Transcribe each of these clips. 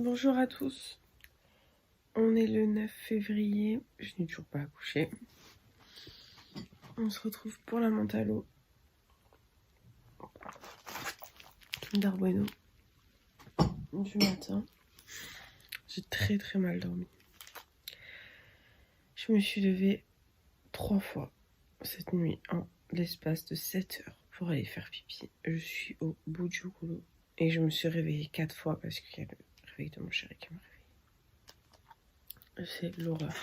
Bonjour à tous, on est le 9 février, je n'ai toujours pas accouché. On se retrouve pour la menthe à l'eau. Kinder Bueno du matin. J'ai très mal dormi. Je me suis levée 3 fois cette nuit en l'espace de 7 heures pour aller faire pipi. Je suis au bout du rouleau et je me suis réveillée 4 fois parce qu'il y a le réveil de mon chéri qui m'a réveillée. C'est l'horreur.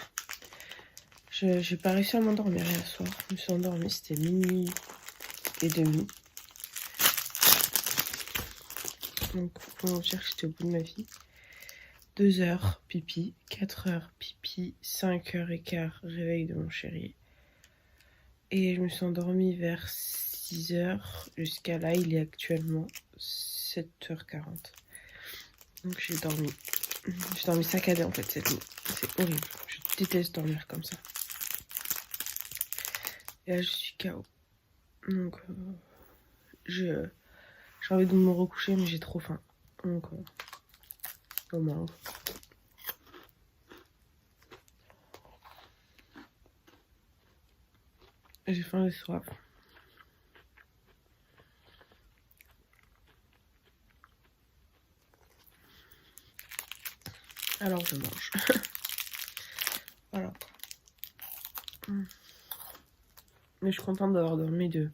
J'ai pas réussi à m'endormir hier soir. Je me suis endormie, c'était minuit et demi. Donc pour mon cher, j'étais au bout de ma vie. 2 heures pipi, 4 heures pipi, 5 heures et quart réveil de mon chéri. Et je me suis endormie vers 6 heures jusqu'à là, il est actuellement 7h40. Donc j'ai dormi saccadé en fait cette nuit. C'est horrible, je déteste dormir comme ça. Et là je suis KO. Donc j'ai envie de me recoucher mais j'ai trop faim. Donc comment j'ai faim et soif. Alors je mange. Voilà. Mais je suis contente d'avoir dormi de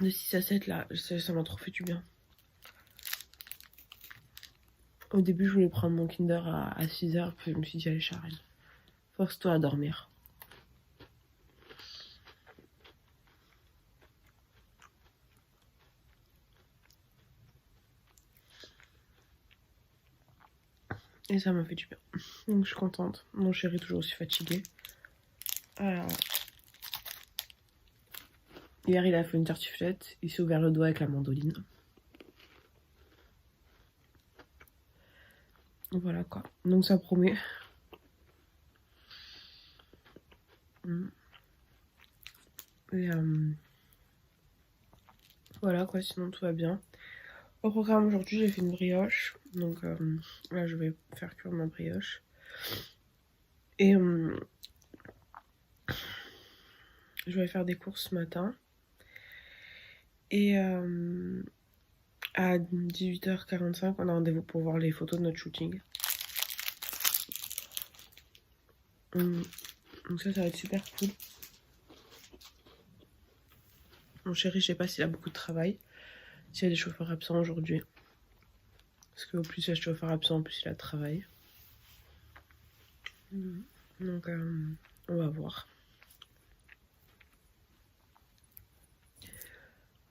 6 à 7 là. Ça m'a trop fait du bien. Au début, je voulais prendre mon Kinder à 6 heures, puis je me suis dit, allez, Charène, force-toi à dormir. Et ça m'a fait du bien. Donc, je suis contente. Mon chéri est toujours aussi fatigué. Alors, hier, il a fait une tartiflette. Il s'est ouvert le doigt avec la mandoline. Voilà, quoi. Donc, ça promet. Et voilà, quoi. Sinon, tout va bien. Au programme, aujourd'hui, j'ai fait une brioche. Donc, là, je vais faire cuire ma brioche. Et je vais faire des courses ce matin. Et à 18h45, on a rendez-vous pour voir les photos de notre shooting. Donc ça va être super cool. Mon chéri, je sais pas s'il a beaucoup de travail. S'il y a des chauffeurs absents aujourd'hui. Parce qu'au plus il y a de chauffeurs absents, au plus il a de travail. Donc on va voir.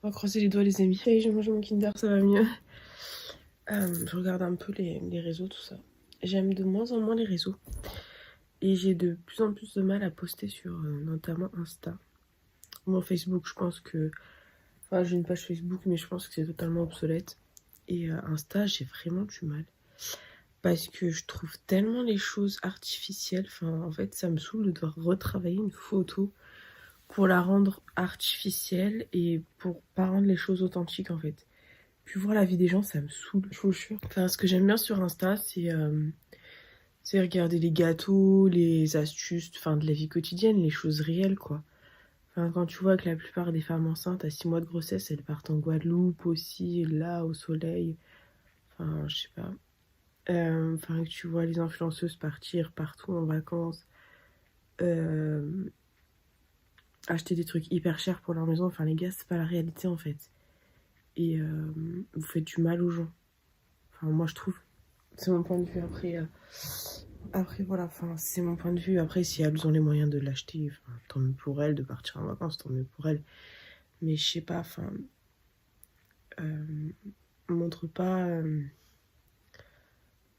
On va croiser les doigts les amis. Hey, j'ai mangé mon Kinder, ça va mieux. Je regarde un peu les réseaux, tout ça. J'aime de moins en moins les réseaux. Et j'ai de plus en plus de mal à poster sur notamment Insta. Mon Facebook, je pense que... Enfin, j'ai une page Facebook, mais je pense que c'est totalement obsolète. Et Insta, j'ai vraiment du mal. Parce que je trouve tellement les choses artificielles. Enfin, en fait, ça me saoule de devoir retravailler une photo pour la rendre artificielle et pour pas rendre les choses authentiques, en fait. Puis voir la vie des gens, ça me saoule, je vous jure. Enfin, ce que j'aime bien sur Insta, c'est regarder les gâteaux, les astuces, enfin, de la vie quotidienne, les choses réelles, quoi. Enfin, quand tu vois que la plupart des femmes enceintes à 6 mois de grossesse, elles partent en Guadeloupe aussi, là, au soleil. Enfin, je sais pas. Enfin, que tu vois les influenceuses partir partout en vacances. Acheter des trucs hyper chers pour leur maison. Enfin, les gars, c'est pas la réalité, en fait. Et vous faites du mal aux gens. Enfin, moi, je trouve. C'est mon point de vue. Après voilà, enfin, c'est mon point de vue. Après, si elles ont les moyens de l'acheter, enfin, tant mieux pour elles, de partir en vacances, tant mieux pour elles. Mais je sais pas, enfin, montre pas,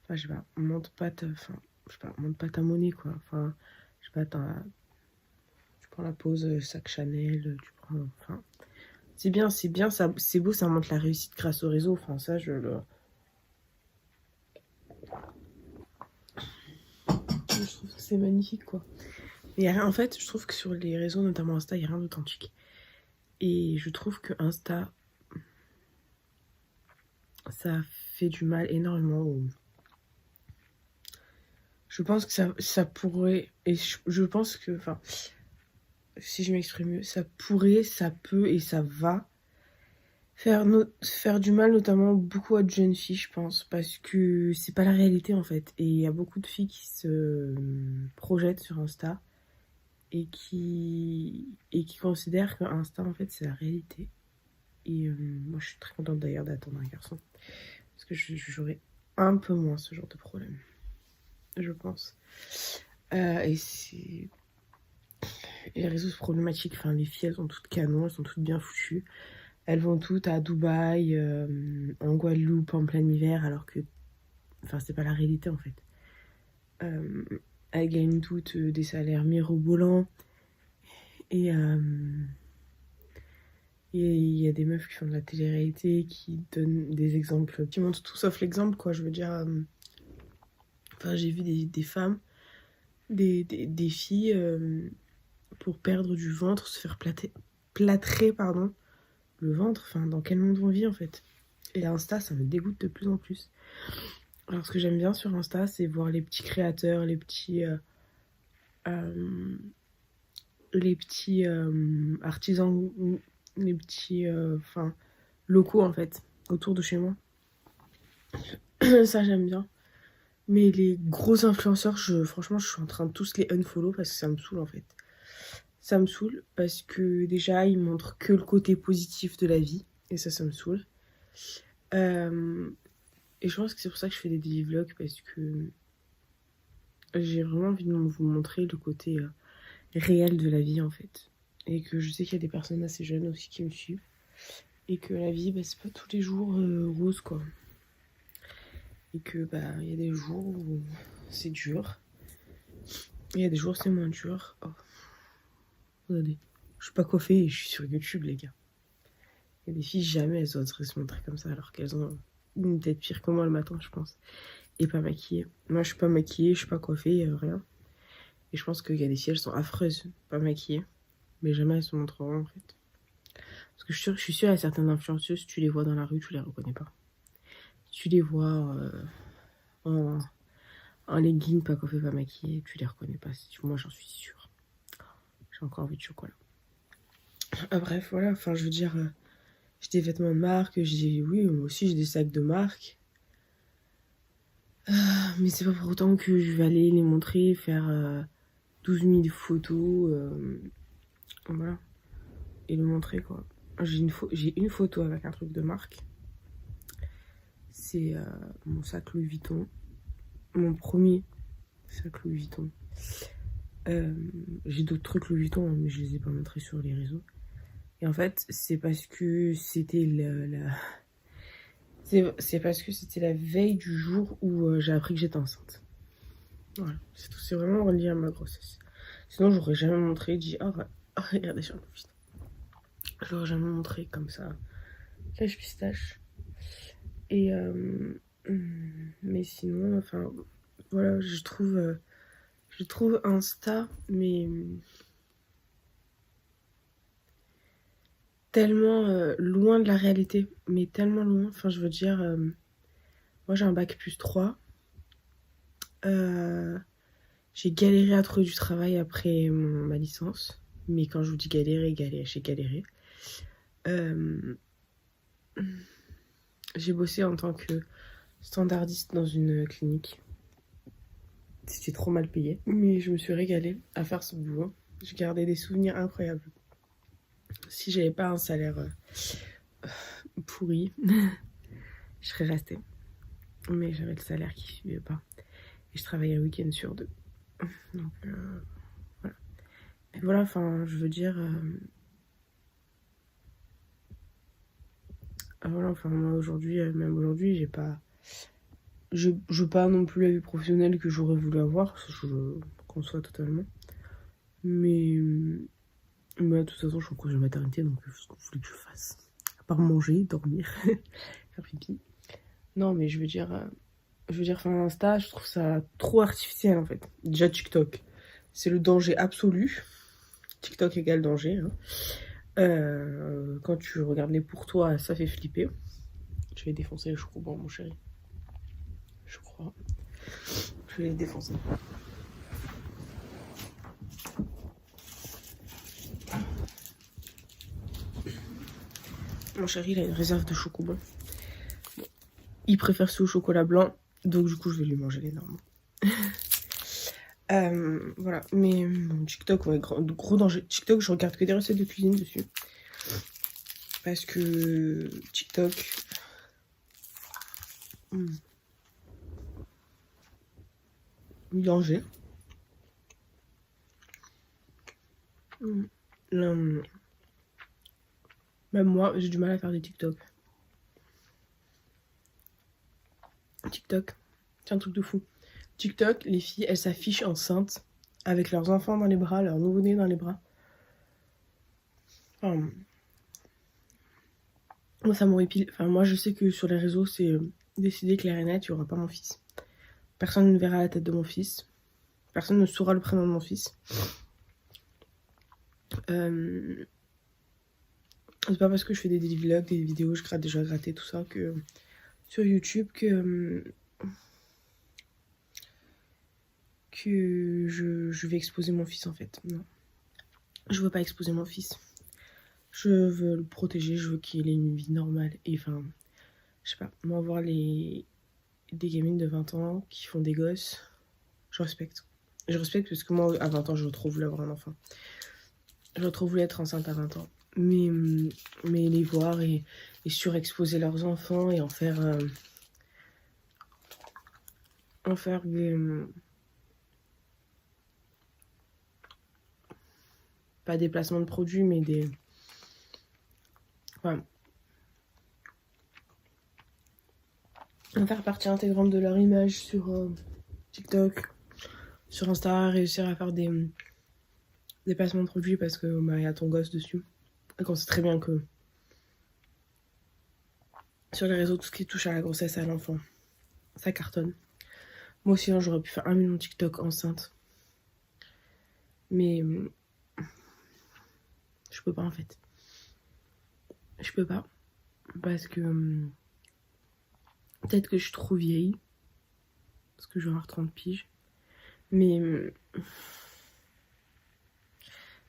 enfin, je sais pas, montre pas ta, enfin, je sais pas, montre pas ta monnaie, quoi. Enfin, je sais pas, tu prends la pause sac Chanel, tu prends, enfin, c'est bien, ça, c'est beau, ça montre la réussite grâce au réseau. Enfin, ça, je trouve que c'est magnifique, quoi. Mais en fait, je trouve que sur les réseaux, notamment Insta, il n'y a rien d'authentique. Et je trouve que Insta, ça fait du mal énormément. Je pense que ça pourrait, et je pense que, enfin, si je m'exprime mieux, ça pourrait, ça peut et ça va faire du mal, notamment beaucoup à de jeunes filles, je pense, parce que c'est pas la réalité en fait. Et il y a beaucoup de filles qui se projettent sur Insta et qui considèrent que Insta en fait c'est la réalité. Et moi je suis très contente d'ailleurs d'attendre un garçon, parce que j'aurais un peu moins ce genre de problème, je pense. Et c'est. Les réseaux c'est problématique, enfin les filles elles sont toutes canons, elles sont toutes bien foutues. Elles vont toutes à Dubaï, en Guadeloupe, en plein hiver, alors que enfin, c'est pas la réalité en fait. Elles gagnent toutes des salaires mirobolants. Et il y a des meufs qui font de la télé-réalité, qui donnent des exemples, qui montrent tout sauf l'exemple, quoi. Je veux dire, enfin, j'ai vu des femmes, des filles, pour perdre du ventre, se faire plâtrer, pardon, le ventre. Enfin, dans quel monde on vit en fait? Et Insta, ça me dégoûte de plus en plus. Alors, ce que j'aime bien sur Insta, c'est voir les petits créateurs, les petits artisans, les petits locaux en fait, autour de chez moi. Ça, j'aime bien. Mais les gros influenceurs, franchement, je suis en train de tous les unfollow parce que ça me saoule en fait. Ça me saoule parce que déjà, ils montrent que le côté positif de la vie. Et ça me saoule. Et je pense que c'est pour ça que je fais des daily vlogs, parce que j'ai vraiment envie de vous montrer le côté réel de la vie en fait. Et que je sais qu'il y a des personnes assez jeunes aussi qui me suivent. Et que la vie, bah, c'est pas tous les jours rose quoi. Et que bah il y a des jours où c'est dur. Et il y a des jours où c'est moins dur. Oh. Regardez, je suis pas coiffée et je suis sur YouTube les gars. Il y a des filles, jamais elles oseraient se montrer comme ça alors qu'elles ont une tête pire que moi le matin, je pense. Et pas maquillée. Moi je suis pas maquillée, je suis pas coiffée, rien. Et je pense qu'il y a des filles, elles sont affreuses, pas maquillées. Mais jamais elles se montreront en fait. Parce que je suis sûre, il y a certaines influenceuses, tu les vois dans la rue, tu les reconnais pas. Tu les vois en legging, pas coiffé, pas maquillé, tu les reconnais pas. Moi, j'en suis sûre. J'ai encore envie de chocolat. Bref, voilà, enfin, je veux dire, j'ai des vêtements de marque, oui, moi aussi, j'ai des sacs de marque. Mais c'est pas pour autant que je vais aller les montrer, faire 12 000 photos, voilà, et le montrer, quoi. J'ai une photo avec un truc de marque. C'est mon sac Louis Vuitton. Mon premier sac Louis Vuitton. J'ai d'autres trucs Louis Vuitton, hein, mais je les ai pas montrés sur les réseaux. Et en fait, c'est parce que c'était c'est parce que c'était la veille du jour où j'ai appris que j'étais enceinte. Voilà, c'est tout. C'est vraiment relié à ma grossesse. Sinon, j'aurais jamais montré, dit regardez sur le Vuitton. Je l'aurais jamais montré comme ça. Cache pistache. Et mais sinon, enfin, voilà, je trouve Insta, mais tellement loin de la réalité, mais tellement loin. Enfin, je veux dire, moi j'ai un bac plus 3. J'ai galéré à trouver du travail après ma licence. Mais quand je vous dis galérer, j'ai galéré. J'ai bossé en tant que standardiste dans une clinique. C'était trop mal payé. Mais je me suis régalée à faire ce boulot. J'ai gardé des souvenirs incroyables. Si j'avais pas un salaire pourri, je serais restée. Mais j'avais le salaire qui suivait pas. Et je travaillais un week-end sur 2. Donc voilà. Et voilà, enfin, je veux dire... voilà, enfin, moi aujourd'hui, même aujourd'hui, j'ai pas... Je pas non plus la vie professionnelle que j'aurais voulu avoir, je conçois totalement. Mais de toute façon, je suis en congé de maternité, donc ce qu'on voulait que je fasse. À part manger, dormir, faire pipi. Non, mais je veux dire, enfin, Insta, je trouve ça trop artificiel en fait. Déjà, TikTok, c'est le danger absolu. TikTok égale danger. Hein. Quand tu regardes les pour toi, ça fait flipper. Je vais défoncer les chocobons, mon chéri. Je crois. Je vais les défoncer. Mon chéri, il a une réserve de chocobons. Il préfère ceux au chocolat blanc, donc du coup, je vais lui manger les normes. Voilà, mais TikTok, ouais, gros danger. TikTok, je regarde que des recettes de cuisine dessus. Parce que TikTok... danger. Là, même moi, j'ai du mal à faire des TikTok. TikTok, c'est un truc de fou. TikTok, les filles, elles s'affichent enceintes avec leurs enfants dans les bras, leurs nouveau-nés dans les bras. Enfin, moi, ça m'horripile. Enfin, moi, je sais que sur les réseaux, c'est décidé clair et net, il n'y aura pas mon fils. Personne ne verra la tête de mon fils. Personne ne saura le prénom de mon fils. C'est pas parce que je fais des vlogs, des vidéos, je gratte déjà gratté, tout ça, que sur YouTube, que je vais exposer mon fils, en fait. Non. Je veux pas exposer mon fils. Je veux le protéger, je veux qu'il ait une vie normale. Et enfin, je sais pas, moi voir des gamines de 20 ans qui font des gosses, je respecte. Je respecte parce que moi, à 20 ans, j'aurais trop voulu avoir un enfant. J'aurais trop voulu être enceinte à 20 ans. Mais les voir et surexposer leurs enfants et en faire des... pas des placements de produits, mais des... Enfin, en faire partie intégrante de leur image sur TikTok, sur Insta, réussir à faire des placements de produits parce que y a ton gosse dessus. Et qu'on sait très bien que sur les réseaux, tout ce qui touche à la grossesse et à l'enfant, ça cartonne. Moi aussi, j'aurais pu faire 1 million de TikTok enceinte. Mais je peux pas en fait. Je peux pas. Parce que peut-être que je suis trop vieille. Parce que je vais avoir 30 piges. Mais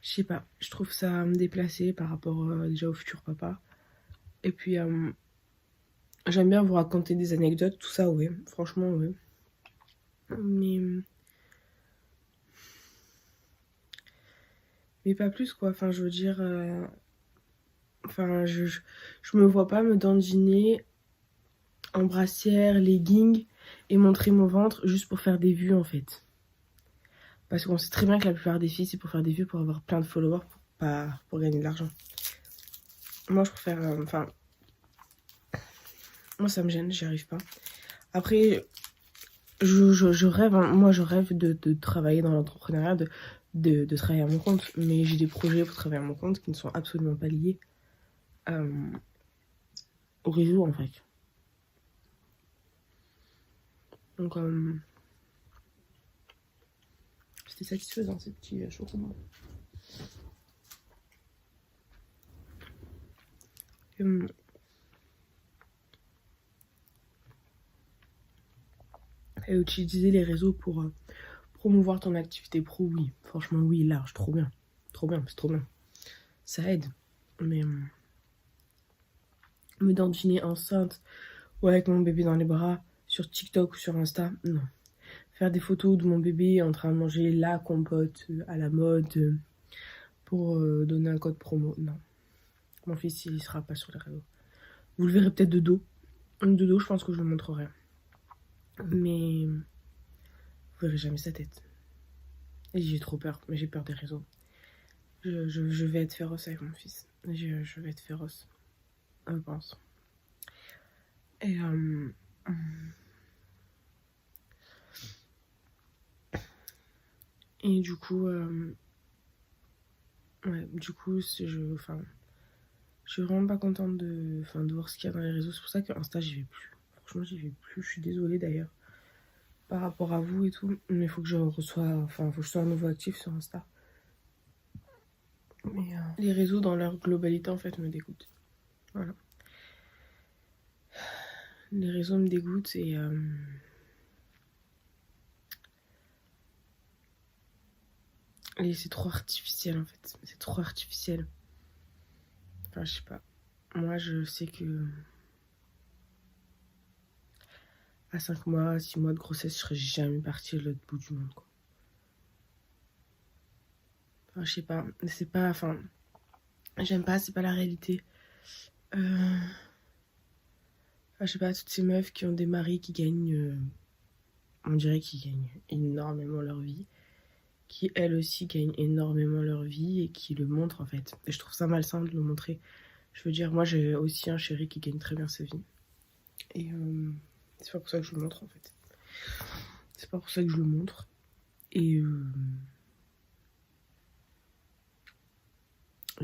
je sais pas. Je trouve ça déplacé par rapport déjà au futur papa. Et puis j'aime bien vous raconter des anecdotes, tout ça, ouais. Franchement, ouais. Mais pas plus, quoi. Enfin, je veux dire... Enfin, je me vois pas me dandiner en brassière, legging et montrer mon ventre juste pour faire des vues, en fait. Parce qu'on sait très bien que la plupart des filles, c'est pour faire des vues, pour avoir plein de followers, pour gagner de l'argent. Moi, je préfère... Enfin... moi, ça me gêne, j'y arrive pas. Après, je rêve, hein, moi, je rêve de travailler dans l'entrepreneuriat, de travailler à mon compte. Mais j'ai des projets pour travailler à mon compte qui ne sont absolument pas liés au réseau, en fait. Donc, c'était satisfaisant, ces petits chocobons. Et utiliser les réseaux pour promouvoir ton activité pro, oui. Franchement, oui, large, trop bien. Trop bien, c'est trop bien. Ça aide. Mais me dandiner enceinte ou avec mon bébé dans les bras sur TikTok ou sur Insta, non. Faire des photos de mon bébé en train de manger la compote à la mode pour donner un code promo, non. Mon fils, il sera pas sur les réseaux. Vous le verrez peut-être de dos. De dos, je pense que je le montrerai. Mais vous verrez jamais sa tête. Et j'ai trop peur, mais j'ai peur des réseaux. Je vais être féroce avec mon fils. Je vais être féroce. Je pense. Et du coup, ouais, du coup, je suis vraiment pas contente de voir ce qu'il y a dans les réseaux. C'est pour ça que Insta, j'y vais plus. Franchement, j'y vais plus. Je suis désolée d'ailleurs. Par rapport à vous et tout. Mais il faut que je sois à nouveau active sur Insta. Mais les réseaux dans leur globalité, en fait, me dégoûtent. Voilà. Les réseaux me dégoûtent et c'est trop artificiel en fait. C'est trop artificiel. Enfin, je sais pas. Moi, je sais que à 5 mois, 6 mois de grossesse, je serais jamais partie de l'autre bout du monde, quoi. Enfin, je sais pas. C'est pas. Enfin, j'aime pas, c'est pas la réalité. Enfin, je sais pas, toutes ces meufs qui ont des maris qui gagnent. On dirait qu'ils gagnent énormément leur vie. Qui, elles aussi, gagnent énormément leur vie et qui le montrent, en fait. Et je trouve ça malsain de le montrer. Je veux dire, moi, j'ai aussi un chéri qui gagne très bien sa vie. Et c'est pas pour ça que je le montre, en fait. C'est pas pour ça que je le montre. Et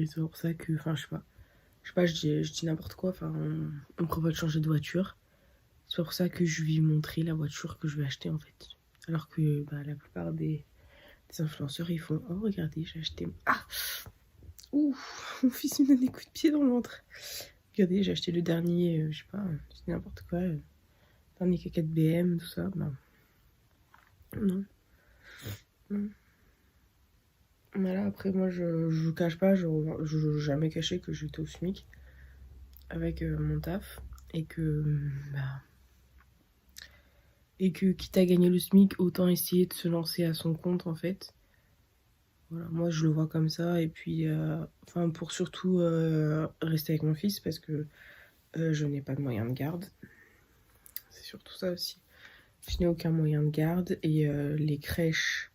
c'est pour ça que, enfin, je sais pas. Je sais pas, je dis n'importe quoi. Enfin, on prévoit de changer de voiture. C'est pour ça que je lui ai montré la voiture que je vais acheter, en fait. Alors que bah, la plupart des influenceurs, ils font: oh, regardez, j'ai acheté. Ah! Ouh! Mon fils me donne des coups de pied dans le ventre. Regardez, j'ai acheté le dernier, je sais pas, c'est n'importe quoi. Dernier K4 BM, tout ça. Bah, non. Non. Voilà, après, moi, je vous cache pas, je jamais caché que j'étais au SMIC avec mon taf. Et que, bah, et que quitte à gagner le SMIC, autant essayer de se lancer à son compte, en fait. Voilà, moi, je le vois comme ça. Et puis, enfin, pour surtout rester avec mon fils, parce que je n'ai pas de moyen de garde. C'est surtout ça aussi. Je n'ai aucun moyen de garde. Et les crèches,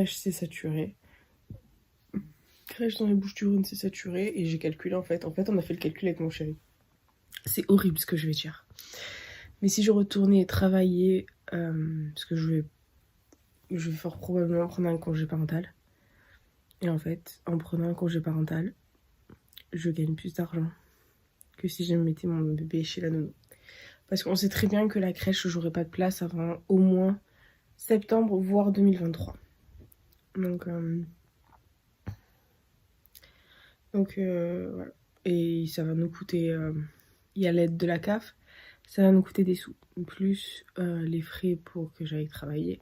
c'est saturé. Crèche dans les Bouches-du-Rhône, c'est saturé. Et j'ai calculé, en fait, on a fait le calcul avec mon chéri. C'est horrible ce que je vais dire. Mais si je retournais travailler, parce que je vais fort probablement prendre un congé parental. Et en fait, en prenant un congé parental, je gagne plus d'argent que si je mettais mon bébé chez la nounou. Parce qu'on sait très bien que la crèche, j'aurai pas de place avant au moins septembre, voire 2023. Donc voilà. Et ça va nous coûter... il y a l'aide de la CAF, ça va nous coûter des sous. Plus les frais pour que j'aille travailler.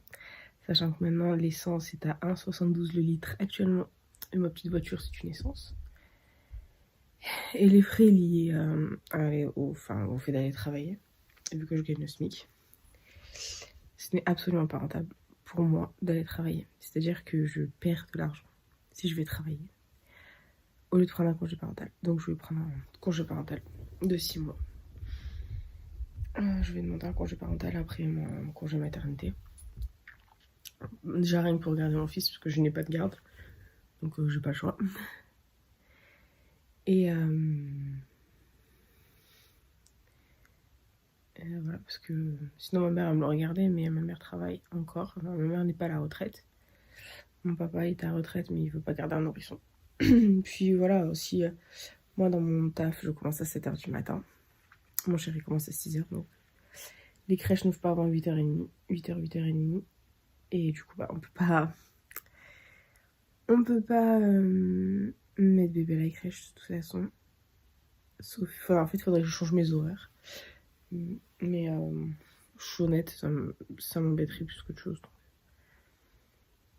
Sachant que maintenant, l'essence est à 1,72 le litre actuellement. Et ma petite voiture, c'est une essence. Et les frais liés au fait d'aller travailler, vu que je gagne le SMIC, ce n'est absolument pas rentable pour moi d'aller travailler. C'est-à-dire que je perds de l'argent si je vais travailler, au lieu de prendre un congé parental. Donc je vais prendre un congé parental de 6 mois. Je vais demander un congé parental après mon congé maternité. Déjà rien que pour garder mon fils, parce que je n'ai pas de garde. Donc j'ai pas le choix. Et voilà, parce que sinon ma mère elle me le regardait, mais ma mère travaille encore. Enfin, ma mère n'est pas à la retraite. Mon papa est à la retraite, mais il veut pas garder un nourrisson. Puis voilà, aussi, moi dans mon taf, je commence à 7h du matin. Mon chéri commence à 6h, donc les crèches n'ouvrent pas avant 8h30, 8h, 8h30. Et du coup, bah, on peut pas mettre bébé à la crèche de toute façon. Sauf, en fait, il faudrait que je change mes horaires. Mais je suis honnête, ça m'embêterait plus qu'autre chose.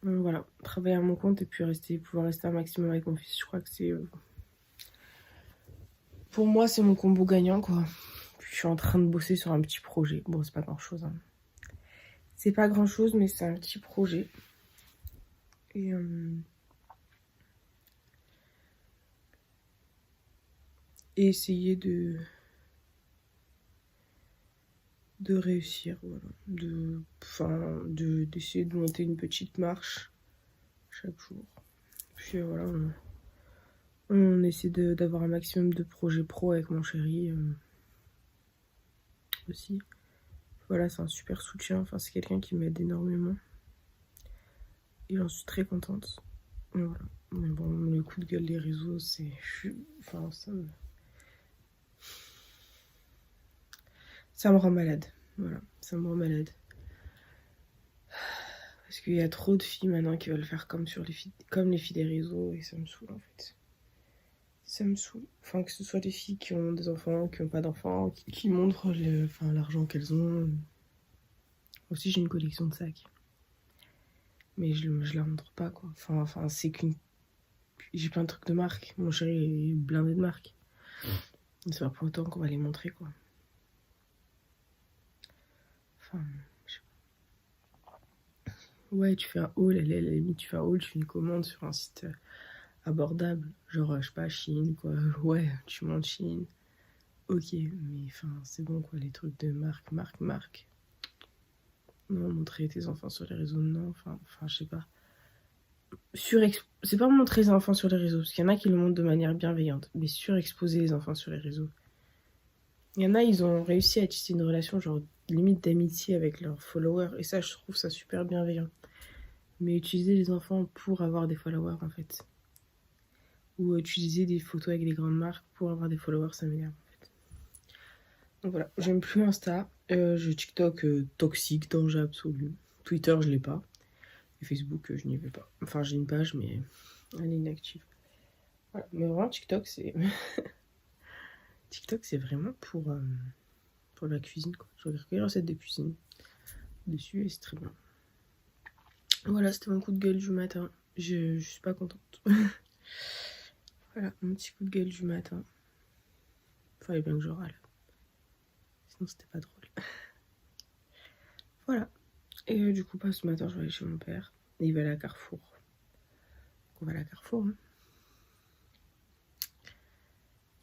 Donc voilà, travailler à mon compte et puis pouvoir rester un maximum avec mon fils, je crois que c'est... pour moi, c'est mon combo gagnant, quoi. Puis, je suis en train de bosser sur un petit projet. Bon, c'est pas grand-chose. Hein. C'est pas grand-chose, mais c'est un petit projet. Et... et essayer de réussir, voilà. D'essayer de monter une petite marche chaque jour. Puis voilà, on essaie d'avoir un maximum de projets pro avec mon chéri aussi. Voilà, c'est un super soutien, enfin c'est quelqu'un qui m'aide énormément. Et j'en suis très contente. Et voilà. Mais bon, le coup de gueule des réseaux, enfin, ça me rend malade. Voilà, ça me rend malade. Parce qu'il y a trop de filles maintenant qui veulent faire comme les filles des réseaux et ça me saoule en fait. Ça me saoule. Enfin, que ce soit des filles qui ont des enfants, qui n'ont pas d'enfants, qui montrent l'argent qu'elles ont. Aussi, j'ai une collection de sacs. Mais je la montre pas, quoi. Enfin c'est qu'une... J'ai plein de trucs de marque. Mon chéri est blindé de marque. C'est pas pour autant qu'on va les montrer, quoi. Enfin, je sais pas. Ouais, tu fais un haul, à la limite, tu fais un haul, tu fais une commande sur un site abordable. Genre, je sais pas, Chine, quoi. Ouais, tu montes Chine. Ok, mais enfin, c'est bon, quoi. Les trucs de marque. Non, montrer tes enfants sur les réseaux, non. Enfin je sais pas. C'est pas montrer les enfants sur les réseaux, parce qu'il y en a qui le montrent de manière bienveillante, mais surexposer les enfants sur les réseaux. Il y en a, ils ont réussi à tisser une relation, genre limite d'amitié avec leurs followers, et ça, je trouve ça super bienveillant. Mais utiliser les enfants pour avoir des followers, en fait. Ou utiliser des photos avec des grandes marques pour avoir des followers, ça m'énerve, en fait. Donc voilà, j'aime plus Insta. J'ai TikTok toxique, danger absolu. Twitter, je l'ai pas. Et Facebook, je n'y vais pas. Enfin, j'ai une page, mais elle est inactive. Voilà. Mais vraiment, TikTok, c'est... TikTok, c'est vraiment pour la cuisine, quoi. Je regarde que les recettes de cuisine dessus et c'est très bien. Voilà, c'était mon coup de gueule du matin. Je suis pas contente. Voilà, mon petit coup de gueule du matin. Fallait bien que je râle. Sinon, c'était pas drôle. Voilà. Et du coup, ce matin, je vais aller chez mon père. Et il va aller à Carrefour. Donc, on va aller à Carrefour, hein.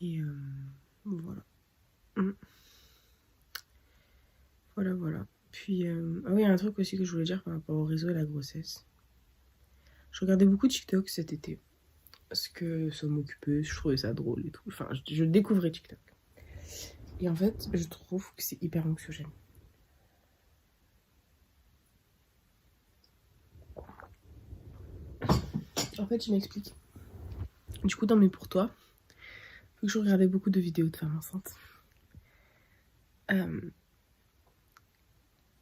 Et voilà. Voilà. Puis, ah oui, il y a un truc aussi que je voulais dire par rapport au réseau et la grossesse. Je regardais beaucoup de TikTok cet été. Parce que ça m'occupait, je trouvais ça drôle et tout. Enfin, je découvrais TikTok. Et en fait, je trouve que c'est hyper anxiogène. En fait, je m'explique. Du coup, dans mes pour toi, vu que je regardais beaucoup de vidéos de femmes enceintes,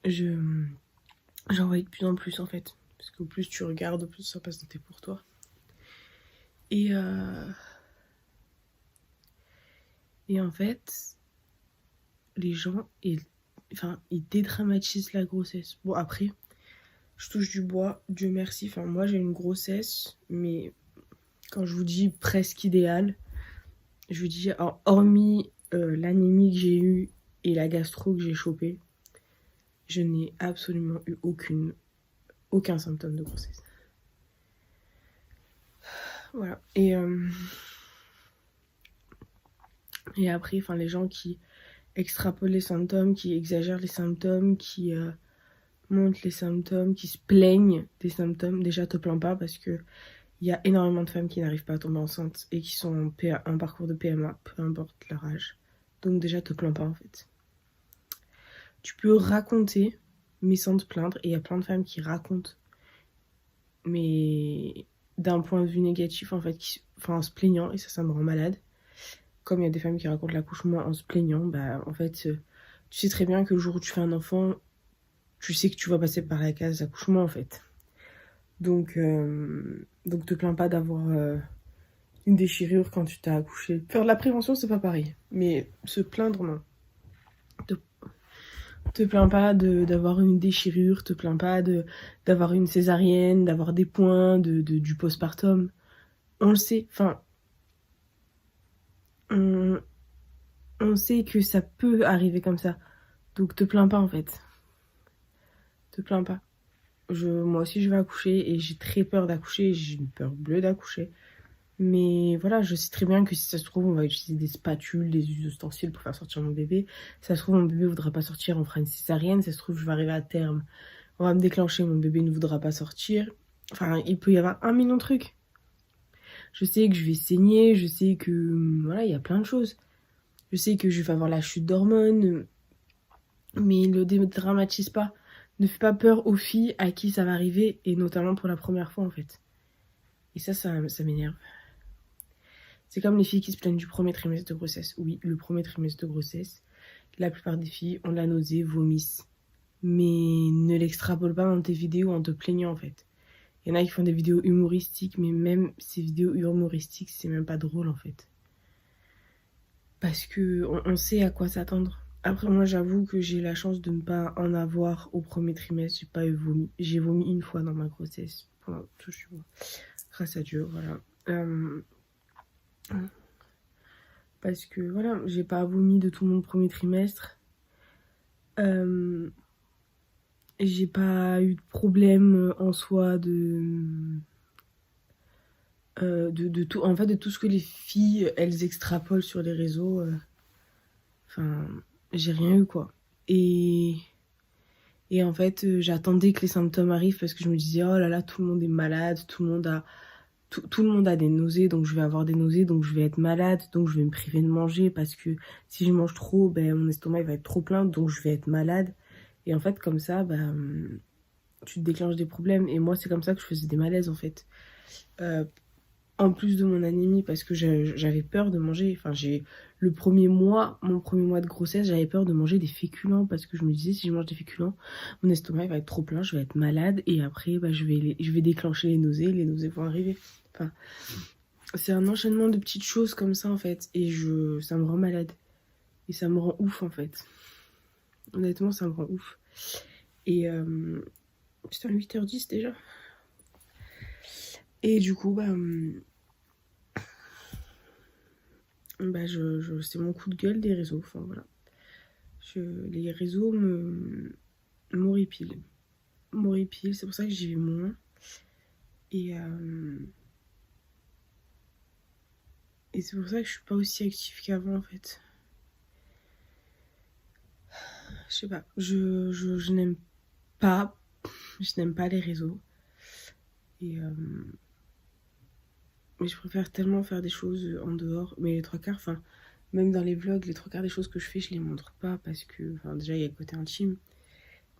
j'en voyais de plus en plus, en fait. Parce qu'au plus tu regardes, au plus ça passe dans tes pour toi. Et en fait, les gens, ils dédramatisent la grossesse. Bon, après, je touche du bois, Dieu merci. Enfin, moi, j'ai une grossesse, mais quand je vous dis presque idéale, je vous dis, hormis l'anémie que j'ai eue et la gastro que j'ai chopée, je n'ai absolument eu aucun symptôme de grossesse. Voilà. Et après, les gens qui extrapolent les symptômes, qui exagèrent les symptômes, qui montrent les symptômes, qui se plaignent des symptômes, déjà te plains pas parce que il y a énormément de femmes qui n'arrivent pas à tomber enceinte et qui sont en parcours de PMA, peu importe leur âge. Donc déjà te plains pas en fait. Tu peux raconter mais sans te plaindre, et il y a plein de femmes qui racontent mais d'un point de vue négatif en fait, en se plaignant, et ça me rend malade. Comme il y a des femmes qui racontent l'accouchement en se plaignant, bah en fait tu sais très bien que le jour où tu fais un enfant, tu sais que tu vas passer par la case d'accouchement en fait. Donc te plains pas d'avoir une déchirure quand tu t'as accouché. Faire de la prévention, c'est pas pareil. Mais se plaindre, non. Te plains pas d'avoir une déchirure, te plains pas d'avoir une césarienne, d'avoir des points, du postpartum. On le sait, on sait que ça peut arriver comme ça. Donc te plains pas en fait. Te plains pas. Moi aussi je vais accoucher et j'ai très peur d'accoucher, j'ai une peur bleue d'accoucher. Mais voilà, je sais très bien que si ça se trouve, on va utiliser des spatules, des ustensiles pour faire sortir mon bébé. Si ça se trouve, mon bébé ne voudra pas sortir, on fera une césarienne. Si ça se trouve, je vais arriver à terme, on va me déclencher, mon bébé ne voudra pas sortir. Enfin, il peut y avoir 1 million de trucs. Je sais que je vais saigner, je sais que... Voilà, il y a plein de choses. Je sais que je vais avoir la chute d'hormones. Mais ne dédramatise pas. Ne fais pas peur aux filles à qui ça va arriver, et notamment pour la première fois, en fait. Et ça m'énerve. C'est comme les filles qui se plaignent du premier trimestre de grossesse. Oui, le premier trimestre de grossesse, la plupart des filles ont la nausée, vomissent. Mais ne l'extrapole pas dans tes vidéos en te plaignant en fait. Il y en a qui font des vidéos humoristiques, mais même ces vidéos humoristiques, c'est même pas drôle en fait. parce que on sait à quoi s'attendre. Après, moi, j'avoue que j'ai la chance de ne pas en avoir au premier trimestre. J'ai pas eu vomi. J'ai vomi une fois dans ma grossesse. Voilà, grâce à Dieu, voilà. Parce que, voilà, j'ai pas vomi de tout mon premier trimestre. J'ai pas eu de problème en soi de tout, en fait, de tout ce que les filles, elles extrapolent sur les réseaux. Enfin, j'ai rien eu, quoi. Et en fait, j'attendais que les symptômes arrivent parce que je me disais, oh là là, tout le monde est malade, tout le monde a des nausées, donc je vais avoir des nausées, donc je vais être malade, donc je vais me priver de manger parce que si je mange trop, ben, mon estomac il va être trop plein, donc je vais être malade. Et en fait, comme ça, ben, tu te déclenches des problèmes. Et moi, c'est comme ça que je faisais des malaises, en fait. En plus de mon anémie, parce que j'avais peur de manger. Enfin, mon premier mois de grossesse, j'avais peur de manger des féculents parce que je me disais, si je mange des féculents, mon estomac il va être trop plein, je vais être malade et après, bah, je vais déclencher les nausées vont arriver. Enfin, c'est un enchaînement de petites choses comme ça en fait, et ça me rend malade et ça me rend ouf en fait. Honnêtement, ça me rend ouf. Et putain, 8h10 déjà. Et du coup, c'est mon coup de gueule des réseaux. Enfin voilà. Les réseaux m'horripilent. M'horripilent, c'est pour ça que j'y vais moins. Et c'est pour ça que je suis pas aussi active qu'avant en fait. Je sais pas, je n'aime pas. Je n'aime pas les réseaux. Mais je préfère tellement faire des choses en dehors. Mais les trois quarts, enfin, même dans les vlogs, les trois quarts des choses que je fais, je les montre pas parce que, enfin, déjà, il y a le côté intime.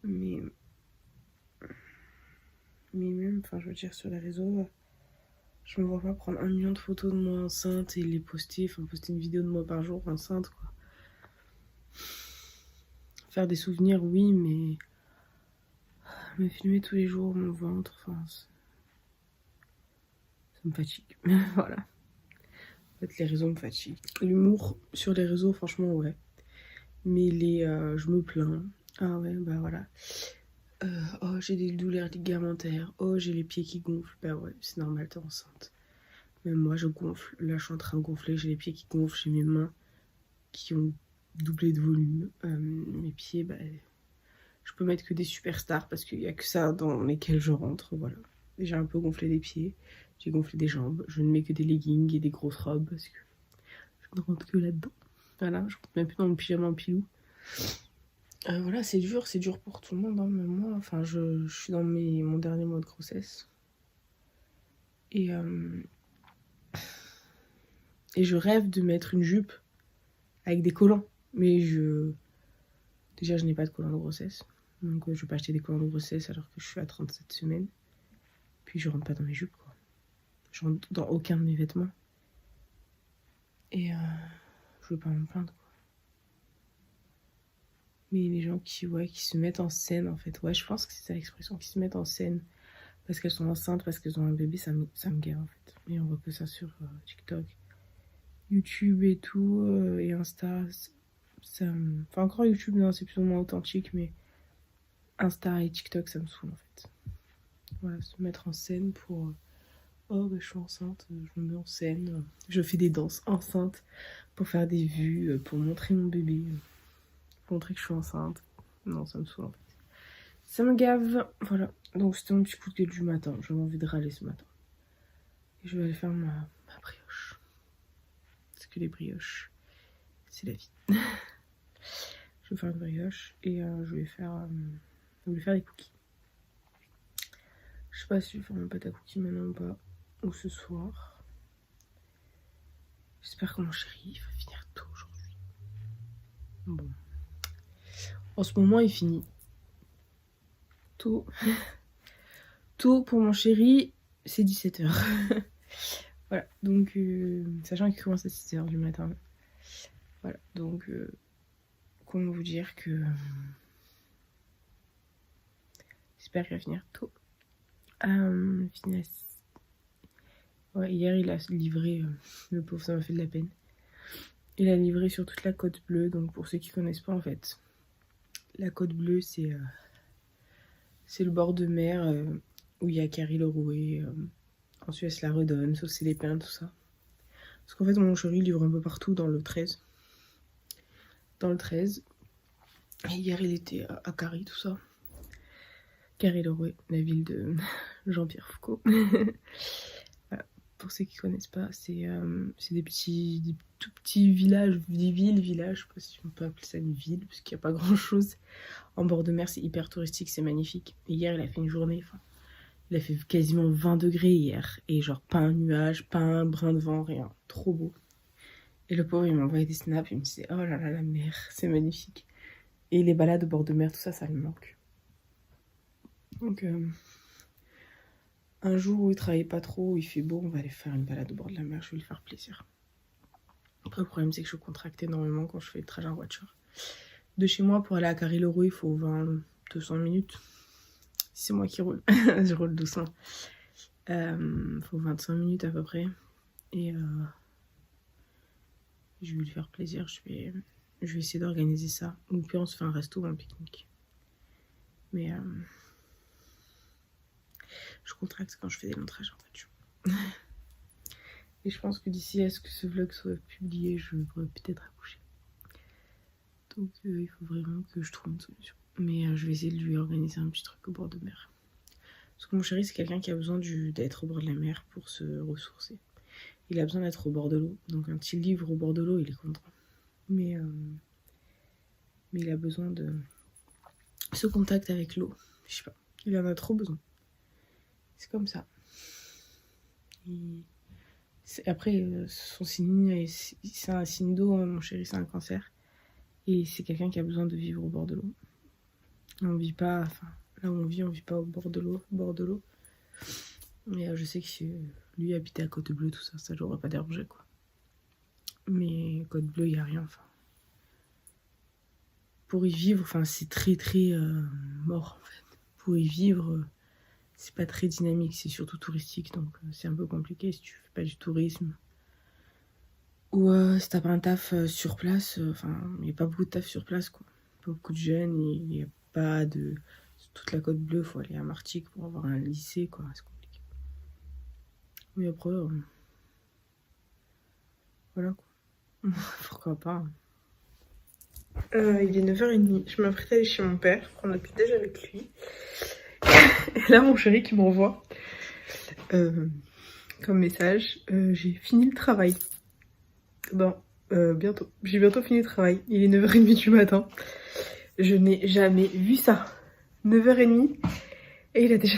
Mais même, enfin, je veux dire, sur les réseaux, je me vois pas prendre 1 million de photos de moi enceinte et les poster, enfin, poster une vidéo de moi par jour enceinte, quoi. Faire des souvenirs, oui, mais me filmer tous les jours mon ventre, enfin, ça me fatigue. Voilà. En fait, les réseaux me fatiguent. L'humour sur les réseaux, franchement, ouais. Mais je me plains. Ah ouais, bah voilà. Oh, j'ai des douleurs ligamentaires. Oh, j'ai les pieds qui gonflent. Bah ouais, c'est normal, t'es enceinte. Même moi, je gonfle. Là, je suis en train de gonfler. J'ai les pieds qui gonflent. J'ai mes mains qui ont doublé de volume. Mes pieds, bah, je peux mettre que des superstars parce qu'il n'y a que ça dans lesquels je rentre. Voilà. J'ai un peu gonflé des pieds. J'ai gonflé des jambes. Je ne mets que des leggings et des grosses robes parce que je ne rentre que là-dedans. Voilà, je rentre même plus dans mon pyjama en pilou. Voilà, c'est dur pour tout le monde, hein, même moi. Enfin, je suis dans mon dernier mois de grossesse. Et je rêve de mettre une jupe avec des collants. Mais déjà, je n'ai pas de collants de grossesse. Donc, je vais pas acheter des collants de grossesse alors que je suis à 37 semaines. Puis, je rentre pas dans mes jupes, quoi. Je rentre dans aucun de mes vêtements. Et je veux pas me plaindre, quoi. Mais les gens qui se mettent en scène, en fait. Ouais, je pense que c'est ça l'expression, qui se mettent en scène parce qu'elles sont enceintes, parce qu'elles ont un bébé, ça me gave, en fait. Mais on voit que ça sur TikTok, YouTube et tout, et Insta. Enfin, encore YouTube, non, c'est plus ou moins authentique, mais Insta et TikTok, ça me saoule, en fait. Voilà, se mettre en scène pour... oh, bah, je suis enceinte, je me mets en scène, je fais des danses enceintes pour faire des vues, pour montrer mon bébé, pour montrer que je suis enceinte. Non, ça me saoule, en fait. Ça me gave. Voilà, donc c'était mon petit coup de gueule du matin. J'avais envie de râler ce matin. Et je vais aller faire ma brioche. Parce que les brioches, c'est la vie. Je vais faire une brioche et je vais faire des cookies. Je sais pas si je vais faire ma pâte à cookies maintenant ou pas. Ou ce soir. J'espère que mon chéri va finir tôt aujourd'hui. Bon. En ce moment, il finit tôt. Tôt pour mon chéri, c'est 17h. Voilà, donc sachant qu'il commence à 6h du matin. Voilà, donc comment vous dire que j'espère qu'il va finir tôt. Ouais, hier il a livré, le pauvre, ça m'a fait de la peine. Il a livré sur toute la côte bleue. Donc pour ceux qui connaissent pas en fait, la côte bleue c'est le bord de mer où il y a Carry-le-Rouet, en Suisse la Redonne, Saucé-les-Pins, tout ça. Parce qu'en fait mon chéri livre un peu partout dans le 13. Et hier il était à Carry, tout ça. Carry-le-Rouet, la ville de Jean-Pierre Foucault. Voilà. Pour ceux qui connaissent pas, c'est des tout petits villages, des villages, je sais pas si on peut appeler ça une ville, parce qu'il n'y a pas grand chose. En bord de mer, c'est hyper touristique, c'est magnifique. Et hier, il a fait une journée, il a fait quasiment 20 degrés hier. Et genre, pas un nuage, pas un brin de vent, rien. Trop beau. Et le pauvre, il m'a envoyé des snaps, il me disait, oh là là, la mer, c'est magnifique. Et les balades au bord de mer, tout ça, ça me manque. Donc, un jour où il travaille pas trop, où il fait beau, on va aller faire une balade au bord de la mer, je vais lui faire plaisir. Après, le problème, c'est que je contracte énormément quand je fais le trajet en voiture. De chez moi, pour aller à Carry-le-Rouet, il faut 200 minutes. C'est moi qui roule, je roule doucement. Il faut 25 minutes à peu près. Et je vais lui faire plaisir, je vais essayer d'organiser ça. Ou puis on se fait un resto ou un pique-nique. Mais je contracte quand je fais des longs trajets en voiture. Et je pense que d'ici à ce que ce vlog soit publié, je pourrais peut-être accoucher. Donc il faut vraiment que je trouve une solution. Mais je vais essayer de lui organiser un petit truc au bord de mer. Parce que mon chéri, c'est quelqu'un qui a besoin d'être au bord de la mer pour se ressourcer. Il a besoin d'être au bord de l'eau. Donc un petit livre au bord de l'eau, il est content. Mais il a besoin de ce contact avec l'eau. Je sais pas, il en a trop besoin. C'est comme ça. Après, son signe, c'est un signe d'eau, hein, mon chéri, c'est un cancer. Et c'est quelqu'un qui a besoin de vivre au bord de l'eau. On vit pas, là où on vit pas au bord de l'eau. Mais je sais que si lui habitait à Côte Bleue, tout ça, ça l'aurait pas dérangé, quoi. Mais Côte Bleue, il n'y a rien, Pour y vivre, c'est très très mort, en fait. Pour y vivre, c'est pas très dynamique, c'est surtout touristique, donc c'est un peu compliqué si tu fais pas du tourisme. Ou si t'as pas un taf sur place, il n'y a pas beaucoup de taf sur place, quoi. Pas beaucoup de jeunes, il n'y a pas de... Sur toute la Côte Bleue, faut aller à Martigues pour avoir un lycée, quoi, c'est compliqué. Mais après, voilà, quoi. Pourquoi pas. Il est 9h30, je m'apprête à aller chez mon père, prendre le petit déj avec lui. Et là, mon chéri qui m'envoie comme message, j'ai fini le travail. Bon, bientôt. J'ai bientôt fini le travail. Il est 9h30 du matin. Je n'ai jamais vu ça. 9h30. Et il a déjà